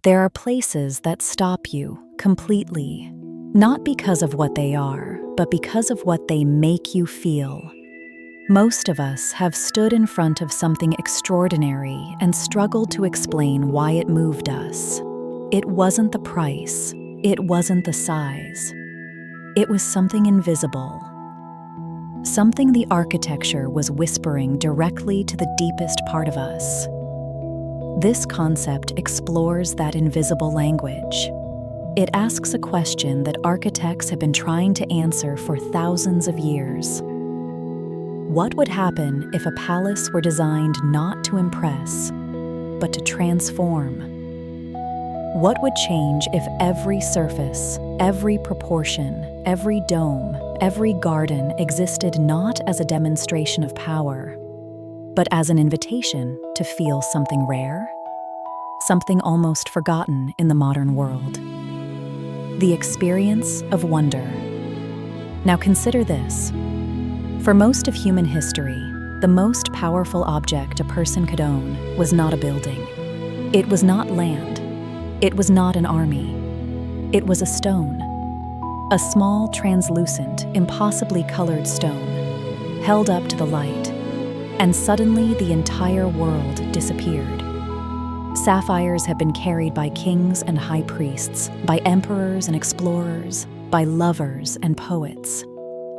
There are places that stop you completely, not because of what they are, but because of what they make you feel. Most of us have stood in front of something extraordinary and struggled to explain why it moved us. It wasn't the price, it wasn't the size. It was something invisible. Something the architecture was whispering directly to the deepest part of us. This concept explores that invisible language. It asks a question that architects have been trying to answer for thousands of years. What would happen if a palace were designed not to impress, but to transform? What would change if every surface, every proportion, every dome, every garden existed not as a demonstration of power, but as an invitation to feel something rare? Something almost forgotten in the modern world. The experience of wonder. Now consider this. For most of human history, the most powerful object a person could own was not a building. It was not land. It was not an army. It was a stone. A small, translucent, impossibly colored stone, held up to the light, and suddenly the entire world disappeared. Sapphires have been carried by kings and high priests, by emperors and explorers, by lovers and poets,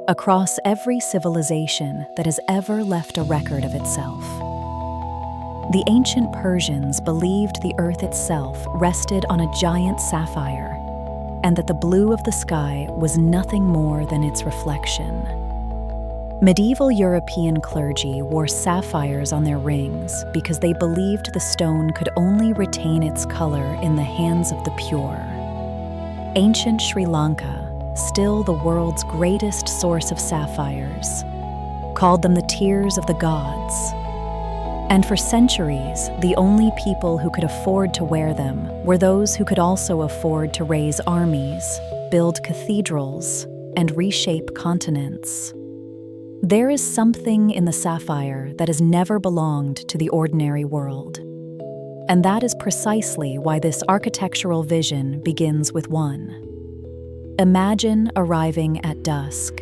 across every civilization that has ever left a record of itself. The ancient Persians believed the earth itself rested on a giant sapphire, and that the blue of the sky was nothing more than its reflection. Medieval European clergy wore sapphires on their rings because they believed the stone could only retain its color in the hands of the pure. Ancient Sri Lanka, still the world's greatest source of sapphires, called them the tears of the gods. And for centuries, the only people who could afford to wear them were those who could also afford to raise armies, build cathedrals, and reshape continents. There is something in the sapphire that has never belonged to the ordinary world. And that is precisely why this architectural vision begins with one. Imagine arriving at dusk.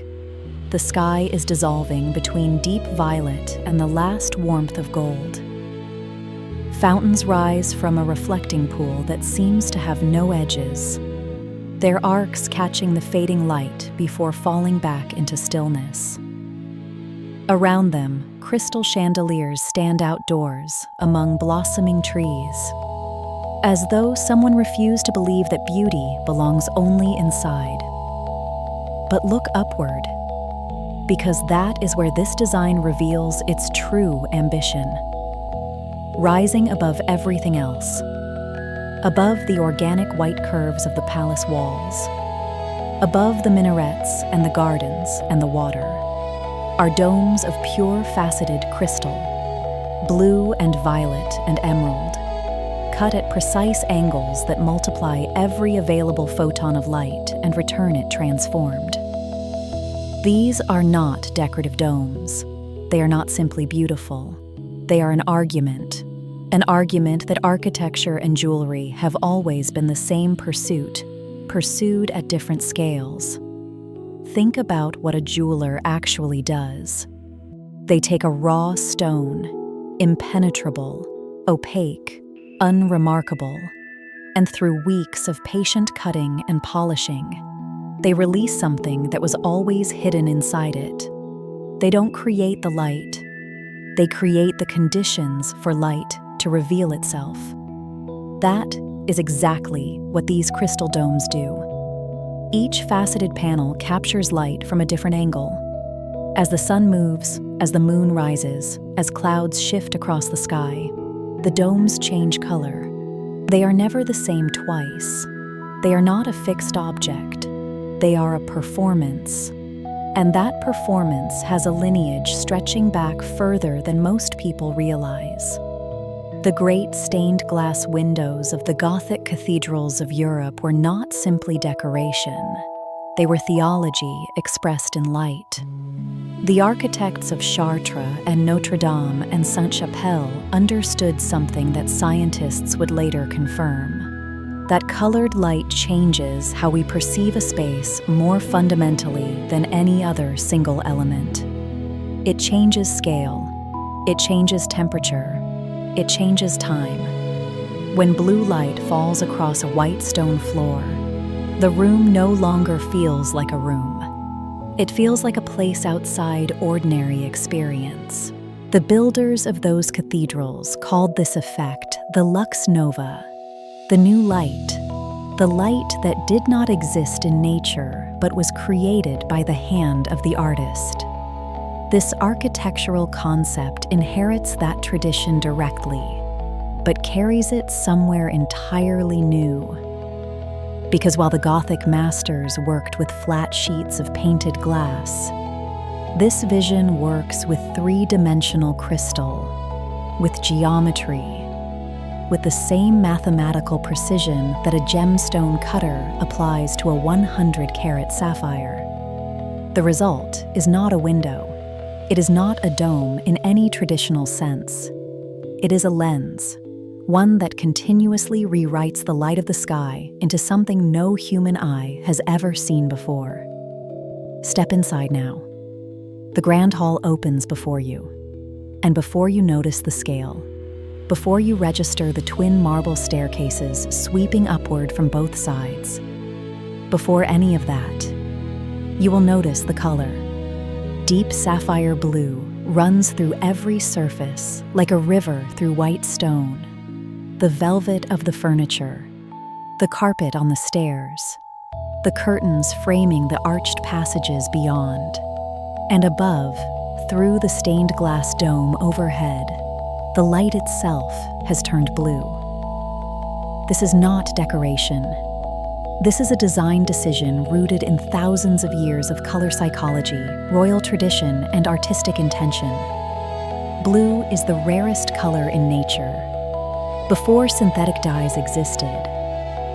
The sky is dissolving between deep violet and the last warmth of gold. Fountains rise from a reflecting pool that seems to have no edges, their arcs catching the fading light before falling back into stillness. Around them, crystal chandeliers stand outdoors among blossoming trees, as though someone refused to believe that beauty belongs only inside. But look upward, because that is where this design reveals its true ambition. Rising above everything else, above the organic white curves of the palace walls, above the minarets and the gardens and the water, are domes of pure faceted crystal, blue and violet and emerald, cut at precise angles that multiply every available photon of light and return it transformed. These are not decorative domes. They are not simply beautiful. They are an argument that architecture and jewelry have always been the same pursuit, pursued at different scales. Think about what a jeweler actually does. They take a raw stone, impenetrable, opaque, unremarkable, and through weeks of patient cutting and polishing, they release something that was always hidden inside it. They don't create the light. They create the conditions for light to reveal itself. That is exactly what these crystal domes do. Each faceted panel captures light from a different angle. As the sun moves, as the moon rises, as clouds shift across the sky, the domes change color. They are never the same twice. They are not a fixed object. They are a performance. And that performance has a lineage stretching back further than most people realize. The great stained glass windows of the Gothic cathedrals of Europe were not simply decoration. They were theology expressed in light. The architects of Chartres and Notre Dame and Sainte-Chapelle understood something that scientists would later confirm. that colored light changes how we perceive a space more fundamentally than any other single element. It changes scale, it changes temperature, it changes time. When blue light falls across a white stone floor, the room no longer feels like a room. It feels like a place outside ordinary experience. The builders of those cathedrals called this effect the lux nova, the new light, the light that did not exist in nature but was created by the hand of the artist. This architectural concept inherits that tradition directly, but carries it somewhere entirely new. Because while the Gothic masters worked with flat sheets of painted glass, this vision works with three-dimensional crystal, with geometry, with the same mathematical precision that a gemstone cutter applies to a 100-carat sapphire. The result is not a window. It is not a dome in any traditional sense. It is a lens, one that continuously rewrites the light of the sky into something no human eye has ever seen before. Step inside now. The grand hall opens before you, and before you notice the scale, before you register the twin marble staircases sweeping upward from both sides, before any of that, you will notice the color. Deep sapphire blue runs through every surface like a river through white stone. The velvet of the furniture, the carpet on the stairs, the curtains framing the arched passages beyond, and above, through the stained glass dome overhead, the light itself has turned blue. This is not decoration. This is a design decision rooted in thousands of years of color psychology, royal tradition, and artistic intention. Blue is the rarest color in nature. Before synthetic dyes existed,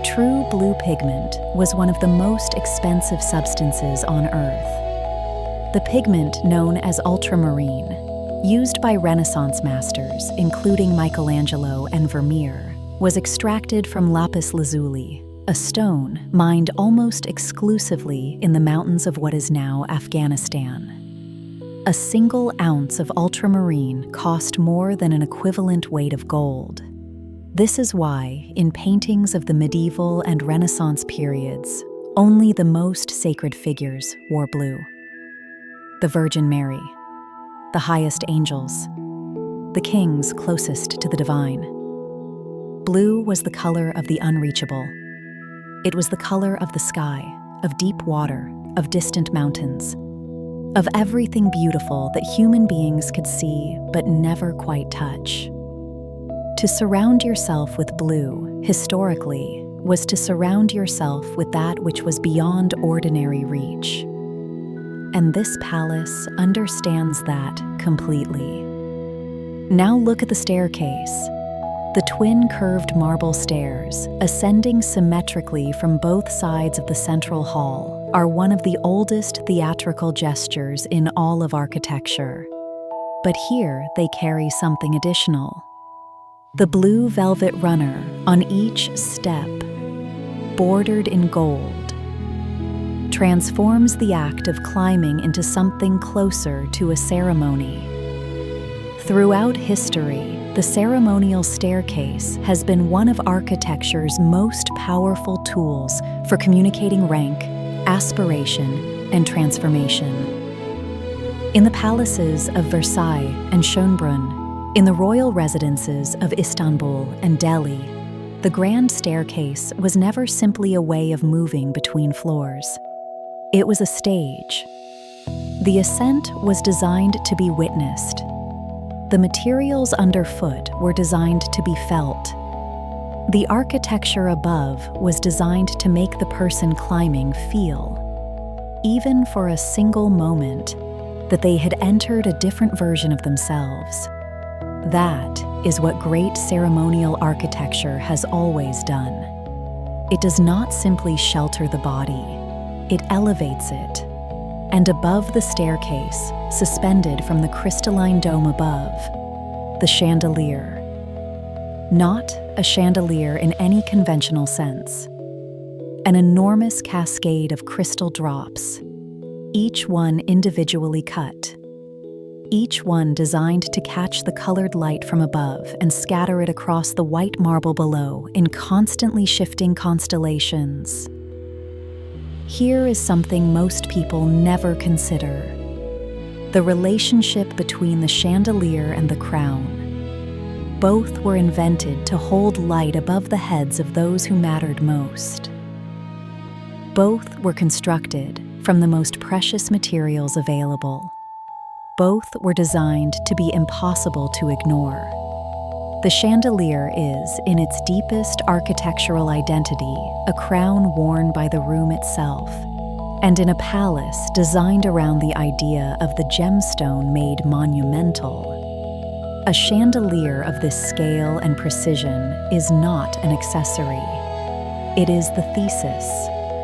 true blue pigment was one of the most expensive substances on Earth. The pigment known as ultramarine, used by Renaissance masters, including Michelangelo and Vermeer, was extracted from lapis lazuli, a stone mined almost exclusively in the mountains of what is now Afghanistan. A single ounce of ultramarine cost more than an equivalent weight of gold. This is why, in paintings of the medieval and Renaissance periods, only the most sacred figures wore blue. The Virgin Mary, the highest angels, the kings closest to the divine. Blue was the color of the unreachable. It was the color of the sky, of deep water, of distant mountains, of everything beautiful that human beings could see but never quite touch. To surround yourself with blue, historically, was to surround yourself with that which was beyond ordinary reach. And this palace understands that completely. Now look at the staircase. The twin curved marble stairs, ascending symmetrically from both sides of the central hall, are one of the oldest theatrical gestures in all of architecture. But here they carry something additional. The blue velvet runner on each step, bordered in gold, transforms the act of climbing into something closer to a ceremony. Throughout history, the ceremonial staircase has been one of architecture's most powerful tools for communicating rank, aspiration, and transformation. In the palaces of Versailles and Schönbrunn, in the royal residences of Istanbul and Delhi, the grand staircase was never simply a way of moving between floors. It was a stage. The ascent was designed to be witnessed. The materials underfoot were designed to be felt. The architecture above was designed to make the person climbing feel, even for a single moment, that they had entered a different version of themselves. That is what great ceremonial architecture has always done. It does not simply shelter the body, it elevates it. And above the staircase, suspended from the crystalline dome above, the chandelier. Not a chandelier in any conventional sense. An enormous cascade of crystal drops, each one individually cut, each one designed to catch the colored light from above and scatter it across the white marble below in constantly shifting constellations. Here is something most people never consider: the relationship between the chandelier and the crown. Both were invented to hold light above the heads of those who mattered most. Both were constructed from the most precious materials available. Both were designed to be impossible to ignore. The chandelier is, in its deepest architectural identity, a crown worn by the room itself, and in a palace designed around the idea of the gemstone made monumental. A chandelier of this scale and precision is not an accessory. It is the thesis.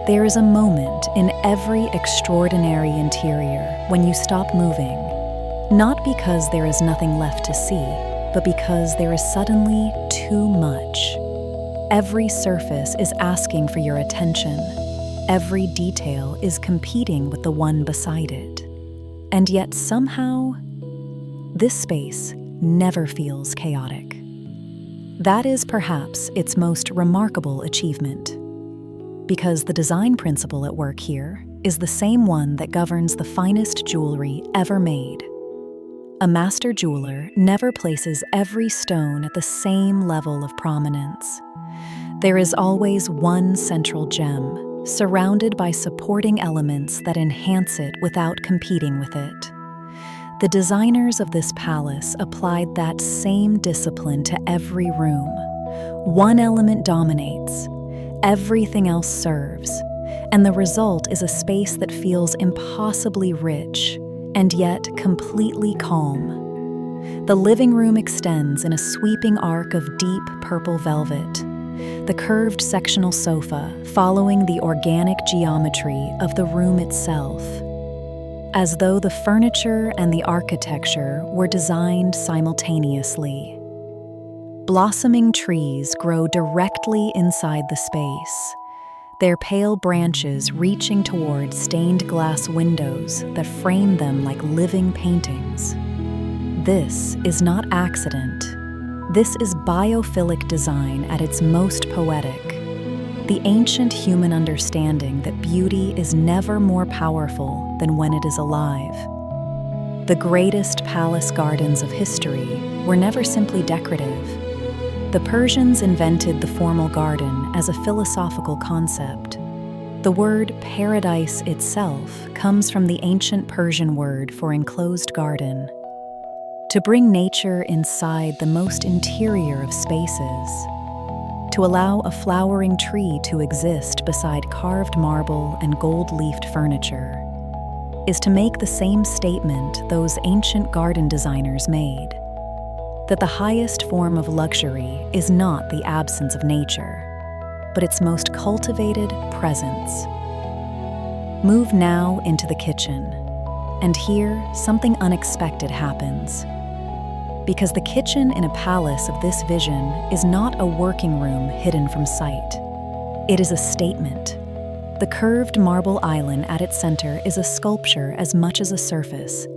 There is a moment in every extraordinary interior when you stop moving, not because there is nothing left to see, but because there is suddenly too much. Every surface is asking for your attention. Every detail is competing with the one beside it. And yet somehow, this space never feels chaotic. That is perhaps its most remarkable achievement, because the design principle at work here is the same one that governs the finest jewelry ever made. A master jeweler never places every stone at the same level of prominence. There is always one central gem, surrounded by supporting elements that enhance it without competing with it. The designers of this palace applied that same discipline to every room. One element dominates, everything else serves, and the result is a space that feels impossibly rich and yet completely calm. The living room extends in a sweeping arc of deep purple velvet, the curved sectional sofa following the organic geometry of the room itself, as though the furniture and the architecture were designed simultaneously. Blossoming trees grow directly inside the space, their pale branches reaching toward stained glass windows that frame them like living paintings. This is not accident. This is biophilic design at its most poetic. The ancient human understanding that beauty is never more powerful than when it is alive. The greatest palace gardens of history were never simply decorative. The Persians invented the formal garden as a philosophical concept. The word paradise itself comes from the ancient Persian word for enclosed garden. To bring nature inside the most interior of spaces, to allow a flowering tree to exist beside carved marble and gold-leafed furniture, is to make the same statement those ancient garden designers made: that the highest form of luxury is not the absence of nature, but its most cultivated presence. Move now into the kitchen, and here something unexpected happens. Because the kitchen in a palace of this vision is not a working room hidden from sight. It is a statement. The curved marble island at its center is a sculpture as much as a surface,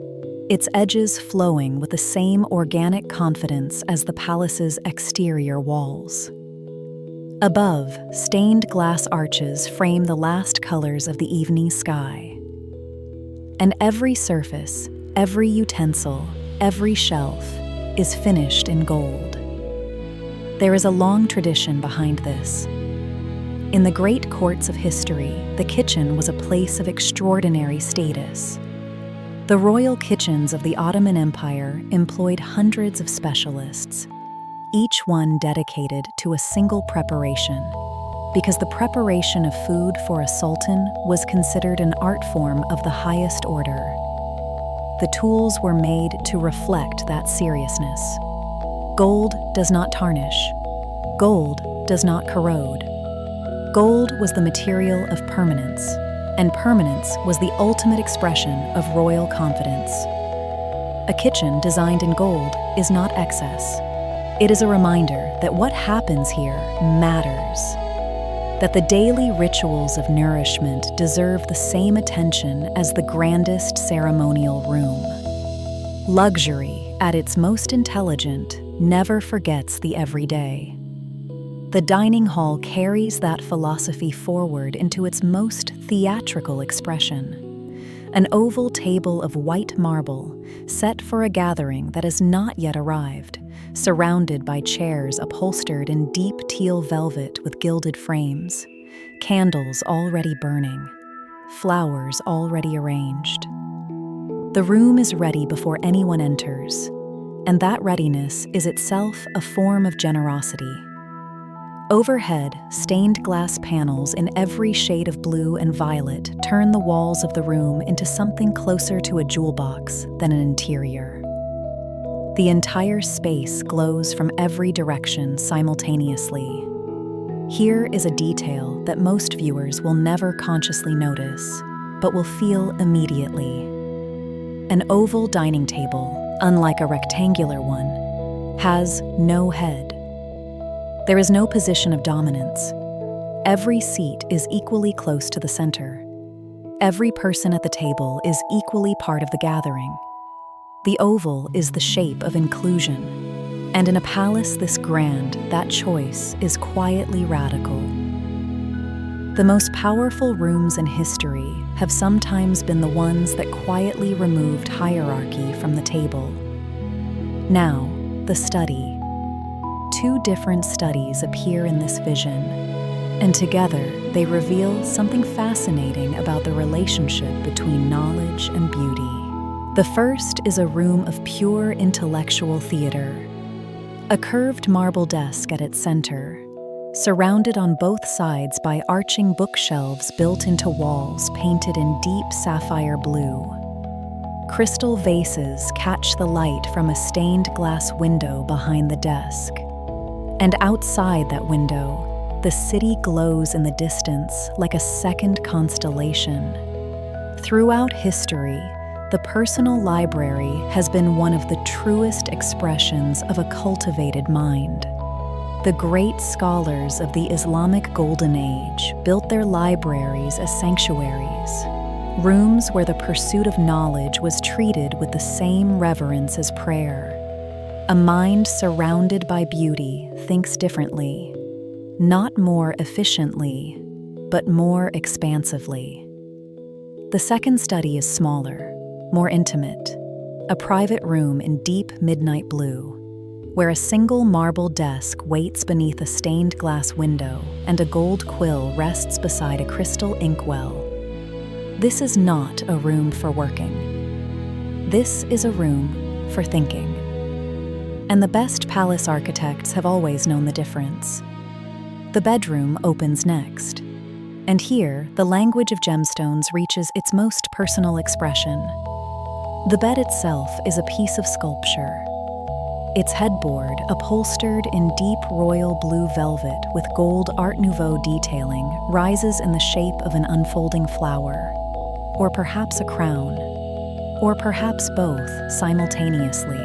its edges flowing with the same organic confidence as the palace's exterior walls. Above, stained glass arches frame the last colors of the evening sky. And every surface, every utensil, every shelf is finished in gold. There is a long tradition behind this. In the great courts of history, the kitchen was a place of extraordinary status. The royal kitchens of the Ottoman Empire employed hundreds of specialists, each one dedicated to a single preparation, because the preparation of food for a sultan was considered an art form of the highest order. The tools were made to reflect that seriousness. Gold does not tarnish. Gold does not corrode. Gold was the material of permanence, and permanence was the ultimate expression of royal confidence. A kitchen designed in gold is not excess. It is a reminder that what happens here matters, that the daily rituals of nourishment deserve the same attention as the grandest ceremonial room. Luxury, at its most intelligent, never forgets the everyday. The dining hall carries that philosophy forward into its most theatrical expression. An oval table of white marble, set for a gathering that has not yet arrived, surrounded by chairs upholstered in deep teal velvet with gilded frames, candles already burning, flowers already arranged. The room is ready before anyone enters, and that readiness is itself a form of generosity. Overhead, stained glass panels in every shade of blue and violet turn the walls of the room into something closer to a jewel box than an interior. The entire space glows from every direction simultaneously. Here is a detail that most viewers will never consciously notice, but will feel immediately. An oval dining table, unlike a rectangular one, has no head. There is no position of dominance. Every seat is equally close to the center. Every person at the table is equally part of the gathering. The oval is the shape of inclusion, and in a palace this grand, that choice is quietly radical. The most powerful rooms in history have sometimes been the ones that quietly removed hierarchy from the table. Now, the study. Two different studies appear in this vision, and together they reveal something fascinating about the relationship between knowledge and beauty. The first is a room of pure intellectual theater. A curved marble desk at its center, surrounded on both sides by arching bookshelves built into walls painted in deep sapphire-blue. Crystal vases catch the light from a stained glass window behind the desk. And outside that window, the city glows in the distance like a second constellation. Throughout history, the personal library has been one of the truest expressions of a cultivated mind. The great scholars of the Islamic Golden Age built their libraries as sanctuaries, rooms where the pursuit of knowledge was treated with the same reverence as prayer. A mind surrounded by beauty thinks differently, not more efficiently, but more expansively. The second study is smaller, more intimate, a private room in deep midnight blue, where a single marble desk waits beneath a stained glass window and a gold quill rests beside a crystal inkwell. This is not a room for working. This is a room for thinking. And the best palace architects have always known the difference. The bedroom opens next, and here the language of gemstones reaches its most personal expression. The bed itself is a piece of sculpture. Its headboard, upholstered in deep royal blue velvet with gold Art Nouveau detailing, rises in the shape of an unfolding flower, or perhaps a crown, or perhaps both simultaneously.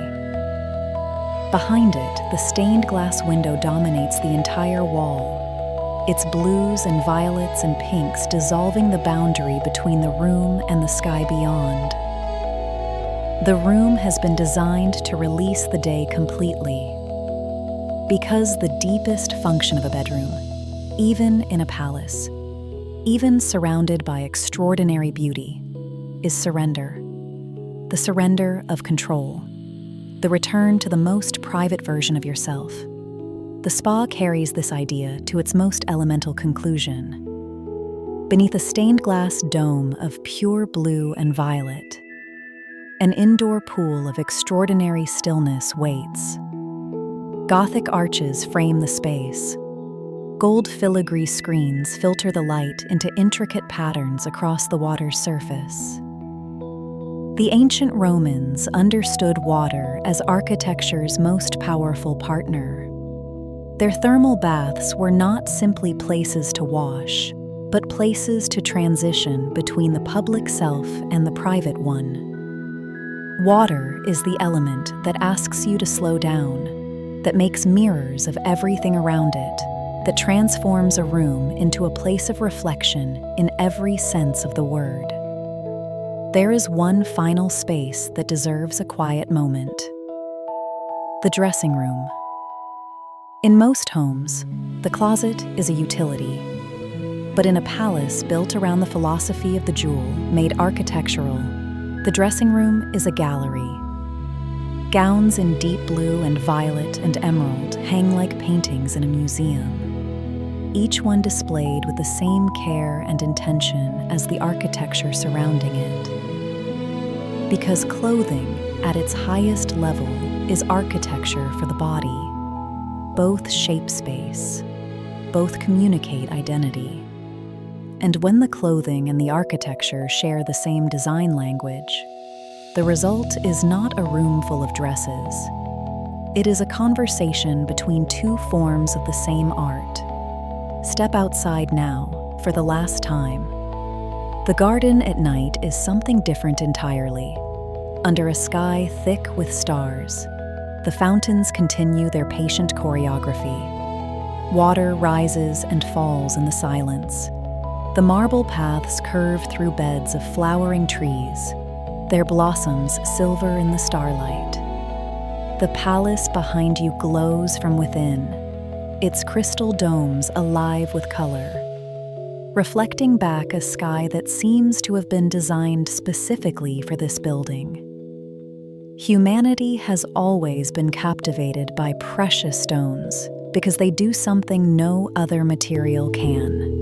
Behind it, the stained glass window dominates the entire wall, its blues and violets and pinks dissolving the boundary between the room and the sky beyond. The room has been designed to release the day completely, because the deepest function of a bedroom, even in a palace, even surrounded by extraordinary beauty, is surrender. The surrender of control. The return to the most private version of yourself. The spa carries this idea to its most elemental conclusion. Beneath a stained glass dome of pure blue and violet, an indoor pool of extraordinary stillness waits. Gothic arches frame the space. Gold filigree screens filter the light into intricate patterns across the water's surface. The ancient Romans understood water as architecture's most powerful partner. Their thermal baths were not simply places to wash, but places to transition between the public self and the private one. Water is the element that asks you to slow down, that makes mirrors of everything around it, that transforms a room into a place of reflection in every sense of the word. There is one final space that deserves a quiet moment: the dressing room. In most homes, the closet is a utility. But in a palace built around the philosophy of the jewel made architectural, the dressing room is a gallery. Gowns in deep blue and violet and emerald hang like paintings in a museum, each one displayed with the same care and intention as the architecture surrounding it. Because clothing, at its highest level, is architecture for the body. Both shape space, both communicate identity. And when the clothing and the architecture share the same design language, the result is not a room full of dresses. It is a conversation between two forms of the same art. Step outside now, for the last time. The garden at night is something different entirely. Under a sky thick with stars, the fountains continue their patient choreography. Water rises and falls in the silence. The marble paths curve through beds of flowering trees, their blossoms silver in the starlight. The palace behind you glows from within, its crystal domes alive with color, reflecting back a sky that seems to have been designed specifically for this building. Humanity has always been captivated by precious stones because they do something no other material can.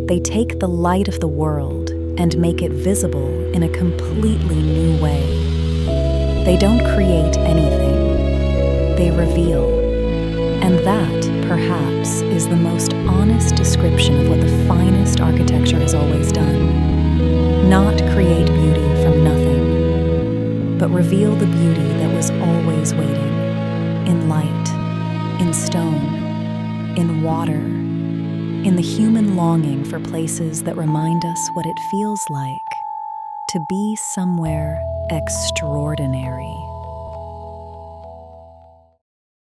They take the light of the world and make it visible in a completely new way. They don't create anything, they reveal. And that, perhaps, is the most honest description of what the finest architecture has always done. Not create beauty from nothing, but reveal the beauty that was always waiting, in light, in stone, in water, in the human longing for places that remind us what it feels like to be somewhere extraordinary.